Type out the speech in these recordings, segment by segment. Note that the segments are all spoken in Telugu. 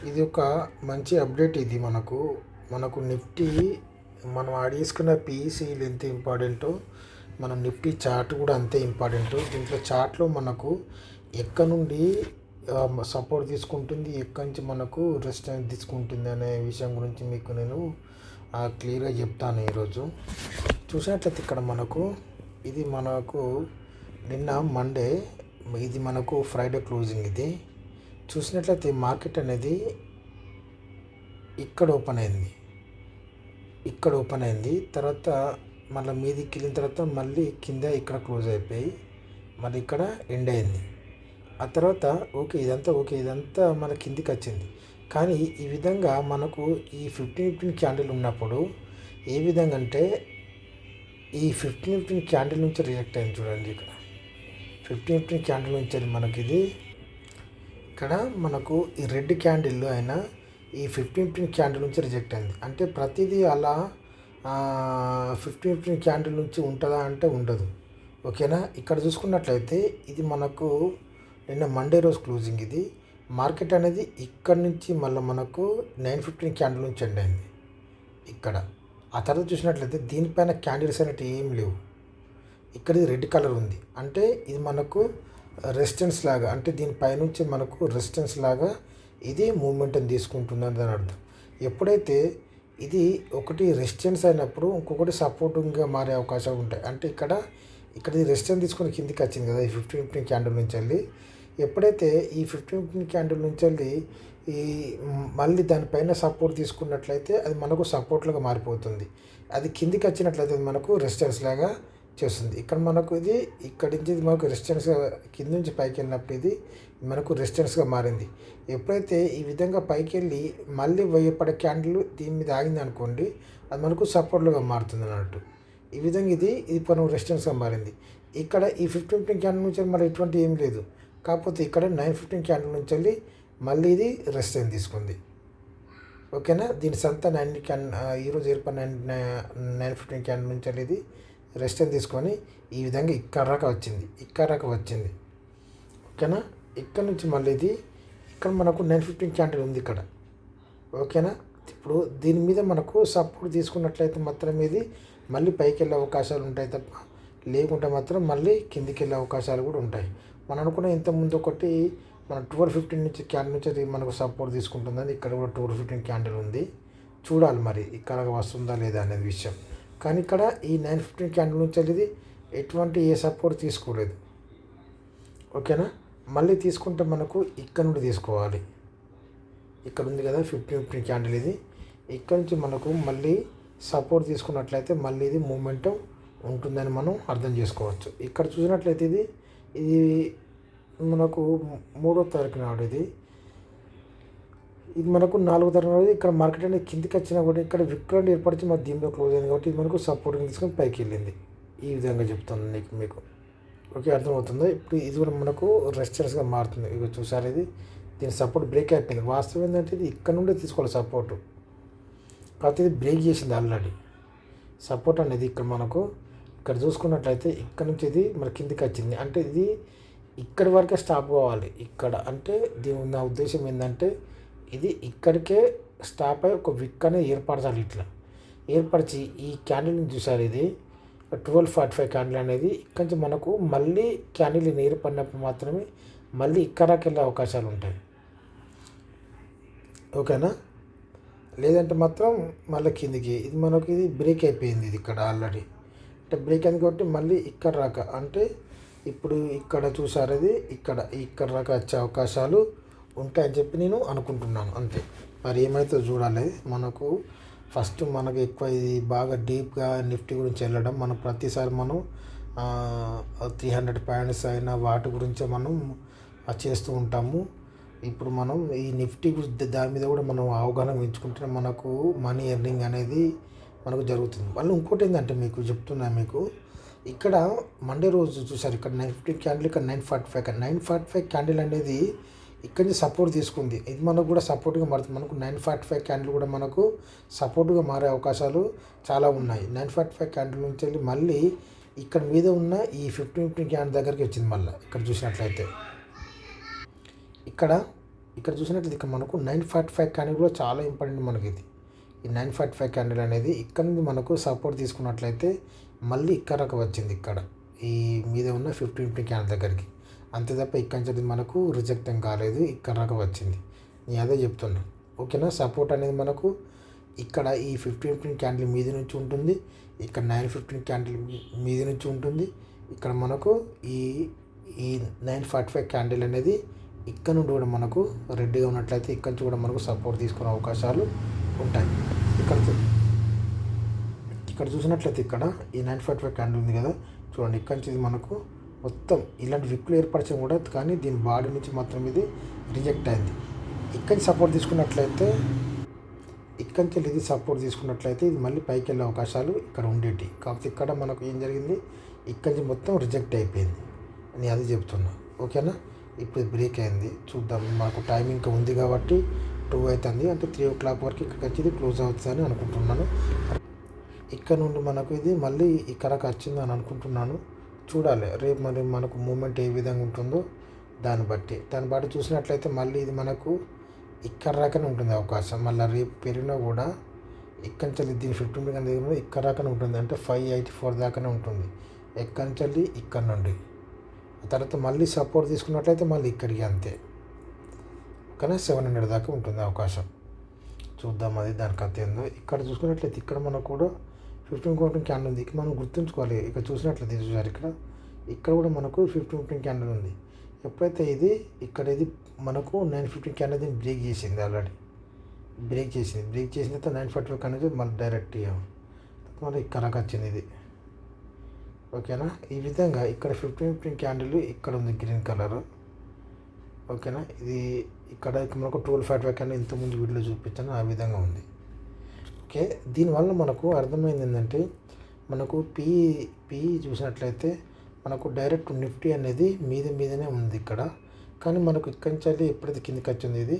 ఇది ఒక మంచి అప్డేట్. ఇది మనకు నిఫ్టీ మనం యాడ్ చేసుకున్న పీఈసీలు ఎంత ఇంపార్టెంటో మన నిఫ్టీ చార్ట్ కూడా అంతే ఇంపార్టెంట్. దీంట్లో చార్ట్లో మనకు ఎక్కడ నుండి సపోర్ట్ తీసుకుంటుంది, ఎక్కడి నుంచి మనకు రెసిస్టెన్స్ తీసుకుంటుంది అనే విషయం గురించి మీకు నేను క్లియర్గా చెప్తాను ఈరోజు. చూసినట్లయితే ఇక్కడ ఇది మనకు నిన్న మండే, ఇది మనకు ఫ్రైడే క్లోజింగ్. ఇది చూసినట్లయితే మార్కెట్ అనేది ఇక్కడ ఓపెన్ అయింది తర్వాత మళ్ళీ మీదికి వెళ్ళిన తర్వాత మళ్ళీ కింద ఇక్కడ క్లోజ్ అయిపోయి మళ్ళీ ఇక్కడ ఎండ్ అయింది. ఆ తర్వాత ఇదంతా మన కిందికి వచ్చింది. కానీ ఈ విధంగా మనకు ఈ 15 క్యాండిల్ ఉన్నప్పుడు ఏ విధంగా అంటే ఈ 15 క్యాండిల్ నుంచి రిజెక్ట్ అయింది. చూడండి, ఇక్కడ 15 క్యాండిల్ నుంచి మనకి ఇక్కడ మనకు ఈ రెడ్ క్యాండిల్ అయినా ఈ 15 క్యాండిల్ నుంచి రిజెక్ట్ అయింది. అంటే ప్రతిదీ అలా 15 క్యాండిల్ నుంచి ఉంటుందా అంటే ఉండదు. ఓకేనా. ఇక్కడ చూసుకున్నట్లయితే ఇది మనకు నిన్న మండే రోజు క్లోజింగ్. ఇది మార్కెట్ అనేది ఇక్కడ నుంచి మళ్ళీ మనకు 9:15 క్యాండిల్ నుంచి ఎండ్ అయింది ఇక్కడ. ఆ తర్వాత చూసినట్లయితే దీనిపైన క్యాండిల్స్ అనేవి ఏం లేవు. ఇక్కడ ఇది రెడ్ కలర్ ఉంది అంటే ఇది మనకు రెసిస్టెన్స్ లాగా, అంటే దీనిపైనుంచి మనకు రెసిస్టెన్స్ లాగా ఇది మూమెంటం తీసుకుంటుందని దాని అర్థం. ఎప్పుడైతే ఇది ఒకటి రెసిస్టెన్స్ అయినప్పుడు ఇంకొకటి సపోర్టింగ్గా మారే అవకాశాలు ఉంటాయి. అంటే ఇక్కడ ఇది రెసిస్టెన్స్ తీసుకొని కిందికి వచ్చింది కదా ఈ 15 క్యాండిల్ నుంచి వెళ్ళి. ఎప్పుడైతే ఈ 15 క్యాండిల్ నుంచి వెళ్ళి ఈ మళ్ళీ దానిపైన సపోర్ట్ తీసుకున్నట్లయితే అది మనకు సపోర్ట్లుగా మారిపోతుంది. అది కిందికి వచ్చినట్లయితే అది మనకు రెసిస్టెన్స్ లాగా చేస్తుంది. ఇక్కడ మనకు ఇక్కడి నుంచి ఇది మనకు రెసిస్టెన్స్గా కింద నుంచి పైకి వెళ్ళినప్పుడు ఇది మనకు రెసిస్టెన్స్గా మారింది. ఎప్పుడైతే ఈ విధంగా పైకి వెళ్ళి మళ్ళీ 1000 పడే క్యాండిల్ దీని మీద ఆగింది అనుకోండి, అది మనకు సపోర్ట్లుగా మారుతుంది అన్నట్టు. ఈ విధంగా ఇది మనకు రెసిస్టెన్స్గా మారింది. ఇక్కడ ఈ 15 క్యాండిల్ నుంచి మరి ఎటువంటి ఏం లేదు. కాకపోతే ఇక్కడ 9:15 క్యాండిల్ నుంచి వెళ్ళి మళ్ళీ ఇది రెసిస్టెన్స్ తీసుకుంది. ఓకేనా. దీని సంత ఈరోజు ఏర్పడిన 9:15 క్యాండిల్ నుంచి వెళ్ళి ఇది రెసిస్టెన్స్ తీసుకొని ఈ విధంగా ఇక్కడ దాకా వచ్చింది. ఓకేనా. ఇక్కడ నుంచి మళ్ళీ ఇక్కడ మనకు 9:15 క్యాండిల్ ఉంది ఇక్కడ. ఓకేనా. ఇప్పుడు దీని మీద మనకు సపోర్ట్ తీసుకున్నట్లయితే మాత్రం ఇది మళ్ళీ పైకి వెళ్ళే అవకాశాలు ఉంటాయి తప్ప, లేకుంటే మాత్రం మళ్ళీ కిందికి వెళ్ళే అవకాశాలు కూడా ఉంటాయి. మనం అనుకున్న ఇంతకుముందు ఒకటి మన 12:15 నుంచి క్యాండిల్ నుంచి మనకు సపోర్ట్ తీసుకుంటుందని ఇక్కడ కూడా 12:15 క్యాండిల్ ఉంది. చూడాలి మరి ఇక్కడ వస్తుందా లేదా అనేది విషయం. కానీ ఇక్కడ ఈ 9:15 క్యాండిల్ నుంచి ఇది ఎటువంటి ఏ సపోర్ట్ తీసుకోలేదు. ఓకేనా. మళ్ళీ తీసుకుంటే మనకు ఇక్కడ నుండి తీసుకోవాలి. ఇక్కడ ఉంది కదా 15 క్యాండిల్, ఇది ఇక్కడ నుంచి మనకు మళ్ళీ సపోర్ట్ తీసుకున్నట్లయితే మళ్ళీ ఇది మూమెంటం ఉంటుందని మనం అర్థం చేసుకోవచ్చు. ఇక్కడ చూసినట్లయితే ఇది మనకు 3వ తారీఖు నాడు ఇది మనకు 4వ తారీఖు నాడు ఇక్కడ మార్కెట్ అనేది కిందికి వచ్చినా కూడా ఇక్కడ విక్రమ్ ఏర్పరిచి మరి దీనిలో క్లోజ్ అయింది కాబట్టి ఇది మనకు సపోర్టింగ్ తీసుకొని పైకి వెళ్ళింది. ఈ విధంగా చెప్తాను మీకు. ఓకే, అర్థమవుతుందో. ఇప్పుడు ఇది కూడా మనకు రెసిస్టెన్స్గా మారుతుంది. ఇక చూసారు, దీని సపోర్ట్ బ్రేక్ అయిపోయింది. వాస్తవం ఏంటంటే ఇది ఇక్కడ నుండి తీసుకోవాలి సపోర్టు. ప్రతిదీ బ్రేక్ చేసింది ఆల్రెడీ. సపోర్ట్ అనేది ఇక్కడ చూసుకున్నట్లయితే ఇక్కడ నుంచి ఇది మన కిందికి వచ్చింది. అంటే ఇది ఇక్కడి వరకే స్టాప్ కావాలి ఇక్కడ. అంటే నా ఉద్దేశం ఏంటంటే ఇది ఇక్కడికే స్టాప్ అయ్యి ఒక విక్ అనేది ఏర్పరచాలి. ఇట్లా ఏర్పరిచి ఈ క్యాండిల్ని చూసారు, ఇది 12:45 క్యాండిల్ అనేది ఇక్కడి నుంచి మనకు మళ్ళీ క్యాండిల్ ఏర్పడినప్పుడు మాత్రమే మళ్ళీ ఇక్కడికి వెళ్ళే అవకాశాలు ఉంటాయి. ఓకేనా. లేదంటే మాత్రం మళ్ళీ కిందికి ఇది బ్రేక్ అయిపోయింది. ఇది ఇక్కడ ఆల్రెడీ అంటే బ్రేక్ అయింది కాబట్టి మళ్ళీ ఇక్కడ రాక, అంటే ఇప్పుడు ఇక్కడ చూసారు, ఇక్కడ రాక వచ్చే అవకాశాలు ఉంటాయని చెప్పి నేను అనుకుంటున్నాను. అంతే. మరి ఏమైతే చూడాలి. మనకు ఎక్కువ ఇది బాగా డీప్గా నిఫ్టీ గురించి వెళ్ళడం, మనం ప్రతిసారి 300 పాయింట్స్ అయినా వాటి గురించే మనం చేస్తూ ఉంటాము. ఇప్పుడు మనం ఈ నిఫ్టీ దాని మీద కూడా మనం అవగాహన పెంచుకుంటే మనకు మనీ ఎర్నింగ్ అనేది మనకు జరుగుతుంది. మళ్ళీ ఇంకోటి ఏంటంటే మీకు ఇక్కడ మండే రోజు చూసారు, ఇక్కడ 9:15 క్యాండిల్, ఇక్కడ 9:45 క్యాండిల్ అనేది ఇక్కడి నుంచి సపోర్ట్ తీసుకుంది. ఇది మనకు కూడా సపోర్ట్గా మారుతుంది. మనకు 9:45 క్యాండిల్ కూడా మనకు సపోర్ట్గా మారే అవకాశాలు చాలా ఉన్నాయి. 9:45 క్యాండిల్ నుంచి వెళ్ళి మళ్ళీ ఇక్కడ మీద ఉన్న ఈ 15 క్యాండిల్ దగ్గరికి వచ్చింది. మళ్ళీ ఇక్కడ చూసినట్లయితే ఇక్కడ ఇక్కడ చూసినట్లయితే ఇక్కడ మనకు 945 క్యాండిల్ కూడా చాలా ఇంపార్టెంట్ మనకి ఇది. ఈ 945 క్యాండిల్ అనేది ఇక్కడ నుండి మనకు సపోర్ట్ తీసుకున్నట్లయితే మళ్ళీ ఇక్కడకు వచ్చింది, ఇక్కడ ఈ మీద ఉన్న 15 క్యాండిల్ దగ్గరికి. అంతే తప్ప ఇక్కడ నుంచి మనకు రిజెక్ట్ ఏం కాలేదు, ఇక్కడ దాకా వచ్చింది. నేను అదే చెప్తున్నా. ఓకేనా, సపోర్ట్ అనేది మనకు ఇక్కడ ఈ 15 క్యాండిల్ మీద నుంచి ఉంటుంది, ఇక్కడ 915 క్యాండిల్ మీద నుంచి ఉంటుంది. ఇక్కడ మనకు ఈ ఈ 945 క్యాండిల్ అనేది ఇక్కడ నుండి కూడా మనకు రెడ్గా ఉన్నట్లయితే ఇక్కడ నుంచి కూడా మనకు సపోర్ట్ తీసుకునే అవకాశాలు ఉంటాయి. ఇక్కడ చూసినట్లయితే ఇక్కడ ఈ 945 క్యాండిల్ ఉంది కదా, చూడండి. ఇక్కడ నుంచి ఇది మనకు మొత్తం ఇలాంటి విక్కులు ఏర్పరచడం కూడా, కానీ దీని బాడీ నుంచి మాత్రం ఇది రిజెక్ట్ అయింది. ఇక్కడి నుంచి సపోర్ట్ తీసుకున్నట్లయితే ఇది మళ్ళీ పైకి వెళ్ళే అవకాశాలు ఇక్కడ ఉండేటి. కాకపోతే ఇక్కడ మనకు ఏం జరిగింది, ఇక్కడి నుంచి మొత్తం రిజెక్ట్ అయిపోయింది. నేను అది చెప్తున్నా. ఓకేనా, ఇప్పుడు బ్రేక్ అయింది, చూద్దాం. మాకు టైమింగ్ ఇంకా ఉంది కాబట్టి 2 అవుతుంది, అంటే 3 o'clock వరకు ఇక్కడికి వచ్చి ఇది క్లోజ్ అవుతుందని అనుకుంటున్నాను. ఇక్కడ నుండి మనకు ఇది మళ్ళీ ఇక్కడికి వచ్చిందని అనుకుంటున్నాను. చూడాలి రేపు మరి మనకు మూమెంట్ ఏ విధంగా ఉంటుందో దాన్ని బట్టి చూసినట్లయితే మళ్ళీ ఇది మనకు ఇక్కడ రాకనే ఉంటుంది అవకాశం. మళ్ళీ రేపు పెరిగినా కూడా ఇక్కడ నుంచి దీని 15 దగ్గర ఇక్కడ రాకనే ఉంటుంది, అంటే 584 దాకానే ఉంటుంది. ఎక్కడి నుంచి ఇక్కడ నుండి తర్వాత మళ్ళీ సపోర్ట్ తీసుకున్నట్లయితే మళ్ళీ ఇక్కడికి అంతే, కానీ 700 దాకా ఉంటుంది అవకాశం. చూద్దాం అది దాని కథ ఏందో. ఇక్కడ చూసుకున్నట్లయితే ఇక్కడ మనకు కూడా 15 క్యాండిల్ ఉంది. మనం గుర్తుంచుకోవాలి. ఇక్కడ చూసినట్లయితే చూసారు, ఇక్కడ కూడా మనకు 15 క్యాండిల్ ఉంది. ఎప్పుడైతే ఇది మనకు 915 క్యాండిల్ బ్రేక్ చేసింది, ఆల్రెడీ బ్రేక్ చేసిన తర్వాత 945 క్యాండిల్ మళ్ళీ డైరెక్ట్ మళ్ళీ ఇక్కడకి వచ్చింది ఇది. ఓకేనా, ఈ విధంగా ఇక్కడ 15 క్యాండిల్ ఇక్కడ ఉంది గ్రీన్ కలర్. ఓకేనా, ఇది ఇక్కడ మనకు 1245 క్యాండిల్ ఇంతకుముందు వీడియోలో చూపించాను, ఆ విధంగా ఉంది. ఓకే, దీనివల్ల మనకు అర్థమైంది ఏంటంటే, మనకు పీ చూసినట్లయితే మనకు డైరెక్ట్ నిఫ్టీ అనేది మీదనే ఉంది ఇక్కడ. కానీ మనకు ఇక్కడి నుంచి ఎప్పుడైతే కిందకి వచ్చింది ఇది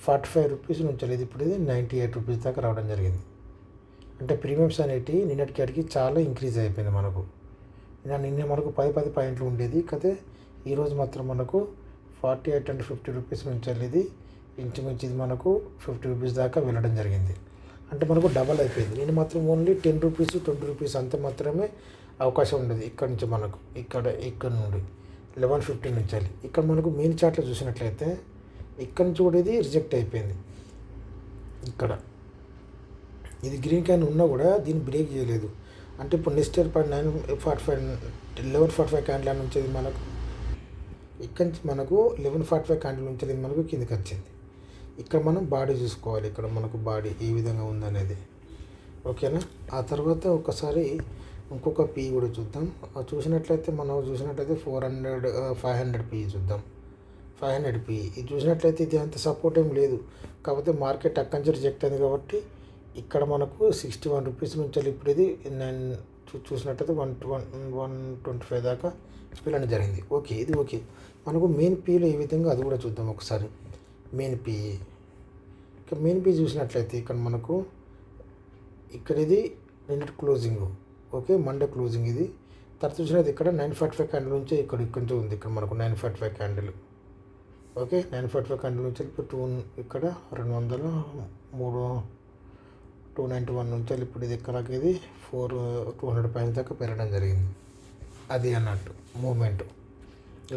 45 రూపీస్ నుంచి ఇది ఇప్పుడు ఇది 98 రూపీస్ దాకా రావడం జరిగింది. అంటే ప్రీమియమ్స్ అనేటివి నిన్నటికి చాలా ఇంక్రీజ్ అయిపోయింది మనకు. నిన్న మనకు 10 పాయింట్లు ఉండేది కదా, ఈరోజు మాత్రం మనకు 48 అంటే 50 రూపీస్ నుంచి ఇది ఇంచుమించి ఇది మనకు 50 రూపీస్ దాకా వెళ్ళడం జరిగింది. అంటే మనకు డబల్ అయిపోయింది. నేను మాత్రం ఓన్లీ 10 రూపీస్ 20 రూపీస్ అంత మాత్రమే అవకాశం ఉండేది. ఇక్కడ నుంచి మనకు ఇక్కడ నుండి 11:15 నుంచి ఇక్కడ మనకు మెయిన్ చార్ట్లో చూసినట్లయితే ఇక్కడ నుంచి కూడా ఇది రిజెక్ట్ అయిపోయింది. ఇక్కడ ఇది గ్రీన్ క్యాన్ ఉన్నా కూడా దీన్ని బ్రేక్ చేయలేదు. అంటే ఇప్పుడు నెక్స్ట్ ఇయర్ 11:45 క్యాండిల్ నుంచి మనకు ఇక్కడ నుంచి మనకు 11:45 క్యాండిల్ నుంచి మనకు కిందకి వచ్చింది. ఇక్కడ మనం బాడీ చూసుకోవాలి, ఇక్కడ మనకు బాడీ ఏ విధంగా ఉందనేది. ఓకేనా, ఆ తర్వాత ఒకసారి ఇంకొక పీ కూడా చూద్దాం. చూసినట్లయితే 500 పీ చూద్దాం. 500 పీ ఇది చూసినట్లయితే ఇది అంత సపోర్ట్ ఏం లేదు. కాకపోతే మార్కెట్ అక్కడి నుంచి రిజెక్ట్ అయింది కాబట్టి ఇక్కడ మనకు 61 రూపీస్ నుంచి ఇప్పుడు ఇది చూసినట్లయితే 125 దాకా వెళ్ళడం జరిగింది. ఓకే, ఇది ఓకే. మనకు మెయిన్ పీలో ఏ విధంగా అది కూడా చూద్దాం ఒకసారి. మెయిన్ పీ చూసినట్లయితే ఇక్కడ మనకు ఇది నిన్నటి క్లోజింగ్. ఓకే, మండే క్లోజింగ్ ఇది. తర్వాత చూసినట్టు ఇక్కడ 945 క్యాండిల్ నుంచి ఇక్కడ నుంచి ఉంది. ఇక్కడ మనకు 945 క్యాండిల్. ఓకే, 945 క్యాండిల్ నుంచి ఇప్పుడు ఇక్కడ 291 నుంచి ఇప్పుడు ఇది ఎక్కడికి ఇది 200 పైన దాకా పెరగడం జరిగింది. అది అన్నట్టు మూమెంట్.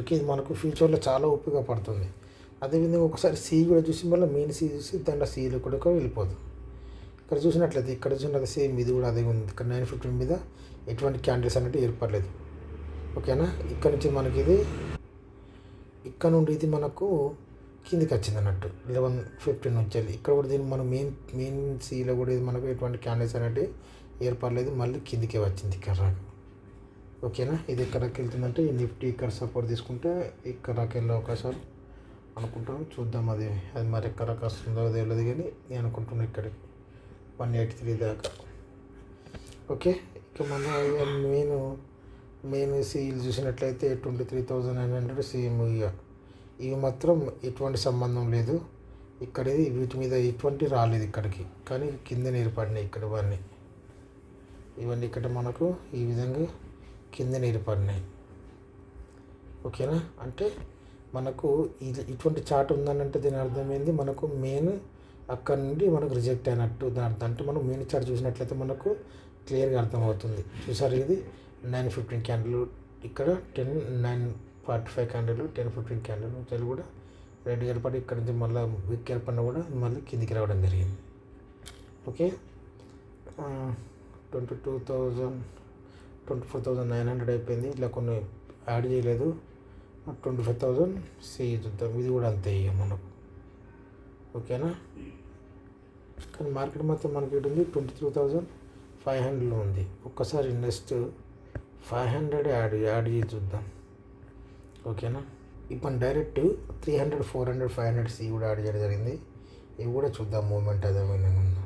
ఓకే, ఇది మనకు ఫ్యూచర్లో చాలా ఉపయోగపడుతుంది. అదేవిధంగా ఒకసారి సి కూడా చూసి మళ్ళీ మెయిన్ సి చూసి దాంట్లో సిలో కూడా వెళ్ళిపోతుంది. ఇక్కడ చూసినట్లయితే సేమ్ ఇది కూడా అదే ఉంది. ఇక్కడ 915 మీద ఎటువంటి క్యాండిల్స్ అనేవి ఏర్పడలేదు. ఓకేనా, ఇక్కడ నుంచి మనకి ఇది ఇక్కడ నుండి ఇది మనకు కిందికి వచ్చింది అన్నట్టు 11:15 నుంచి ఇక్కడ కూడా దీన్ని మనం మెయిన్ సిలో కూడా ఇది మనకు ఎటువంటి క్యాండిల్స్ అనేవి ఏర్పడలేదు, మళ్ళీ కిందికే వచ్చింది ఇక్కడ రాక. ఓకేనా, ఇది ఎక్కడికి వెళ్తుందంటే ఈ నిఫ్టీ ఇక్కడ సపోర్ట్ తీసుకుంటే ఇక్కడ వెళ్ళే అవకాశాలు అనుకుంటాను. చూద్దాం అది మరి ఎక్కడికి వస్తుందో తెలియదు, కానీ నేను అనుకుంటున్నాను ఇక్కడికి 183 దాకా. ఓకే, ఇక మన మెయిన్ సీలు చూసినట్లయితే 23,900 సేమ్. ఇవి మాత్రం ఎటువంటి సంబంధం లేదు. ఇక్కడ వీటి మీద ఎటువంటి రాలేదు ఇక్కడికి, కానీ కిందనే ఏర్పడినాయి ఇక్కడ ఇవన్నీ ఇక్కడ మనకు ఈ విధంగా కిందనే ఏర్పడినాయి. ఓకేనా, అంటే మనకు ఇది ఇటువంటి చార్ట్ ఉందని అంటే దీని అర్థమైంది మనకు మెయిన్ అక్కడ నుండి మనకు రిజెక్ట్ అయినట్టు దాని అర్థం. అంటే మనం మెయిన్ చార్ట్ చూసినట్లయితే మనకు క్లియర్గా అర్థమవుతుంది. చూసారు ఇది 9:15 క్యాండిల్, ఇక్కడ 9:45 క్యాండిల్, 10:15 క్యాండిల్ నుంచి కూడా రెడ్ ఏర్పడి ఇక్కడ నుంచి మళ్ళీ విక్ ఏర్పడిన కూడా మళ్ళీ కిందికి రావడం జరిగింది. ఓకే, 24,900 అయిపోయింది. ఇట్లా కొన్ని యాడ్ చేయలేదు. 25,000 సి చూద్దాం, ఇది కూడా అంతే ఇక మనకు. ఓకేనా, కానీ మార్కెట్ మాత్రం మనకి ఇటు ఉంది 23,500లో ఉంది. ఒక్కసారి నెక్స్ట్ 500 యాడ్ చేసి చూద్దాం. ఓకేనా, ఇప్పుడు డైరెక్ట్ 300, 400, 500 సి కూడా యాడ్ చేయడం జరిగింది. ఇవి కూడా చూద్దాం మూమెంట్ అదే విధంగా ఉందో.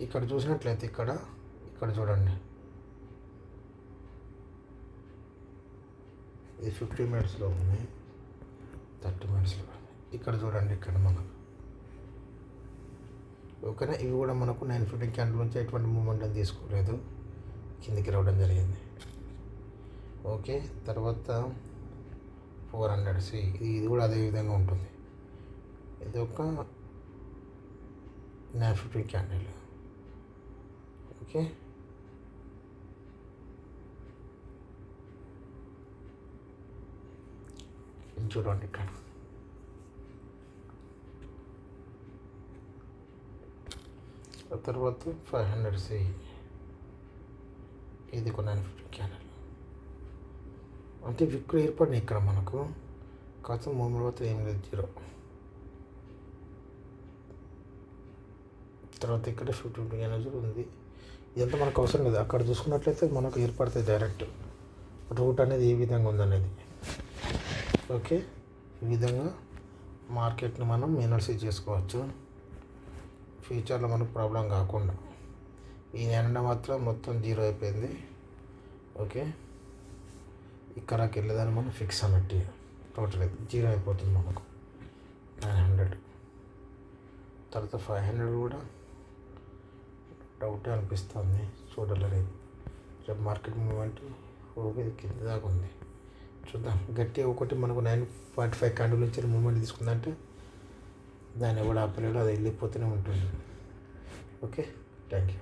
ఇక్కడ చూసినట్లయితే ఇక్కడ చూడండి, ఇది 50 మినిట్స్లో ఉంది, 30 మినిట్స్లో. ఇక్కడ చూడండి, ఇక్కడ మనకు ఓకేనా. ఇవి కూడా మనకు 9:15 క్యాండిల్ నుంచి ఎటువంటి మూమెంట్ అని తీసుకోలేదు, కిందికి రావడం జరిగింది. ఓకే, తర్వాత 400 సి, ఇది కూడా అదే విధంగా ఉంటుంది. ఇది ఒక 9:15 క్యాండిల్. ఓకే, చూడండి ఇక్కడ తర్వాత 500 సి, ఇది ఒక 9:15 క్యాండిల్. అంటే విక్కు ఏర్పడినాయి ఇక్కడ మనకు, కాస్త మూమెంట్ మాత్రం ఏం లేదు, 0. తర్వాత ఇక్కడ 50 క్యాండిల్ ఉంది. ఇదంతా మనకు అవసరం లేదు, అక్కడ చూసుకున్నట్లయితే మనకు ఏర్పడుతుంది డైరెక్ట్ రూట్ అనేది ఏ విధంగా ఉందనేది. ఓకే, ఈ విధంగా మార్కెట్ని మనం ఎనాలిసిస్ చేసుకోవచ్చు, ఫ్యూచర్లో మనకు ప్రాబ్లం కాకుండా. ఈ ఎండ మాత్రం మొత్తం 0 అయిపోయింది. ఓకే, ఇక్కడికి వెళ్ళేదాన్ని మనం ఫిక్స్ అన్నట్టు టోటల్ 0 అయిపోతుంది మనకు 900. తర్వాత 500 కూడా డౌటే అనిపిస్తుంది, చూడలేదు. రేపు మార్కెట్ మూమెంట్ ఓకే కింద దాకా ఉంది, చూద్దాం. గట్టిగా ఒకటి మనకు 9.5 క్యాండిల్ నుంచి మూమెంట్ తీసుకుందంటే దాన్ని కూడా ఆపలేడు, అది వెళ్ళిపోతూనే ఉంటుంది. Okay, thank you.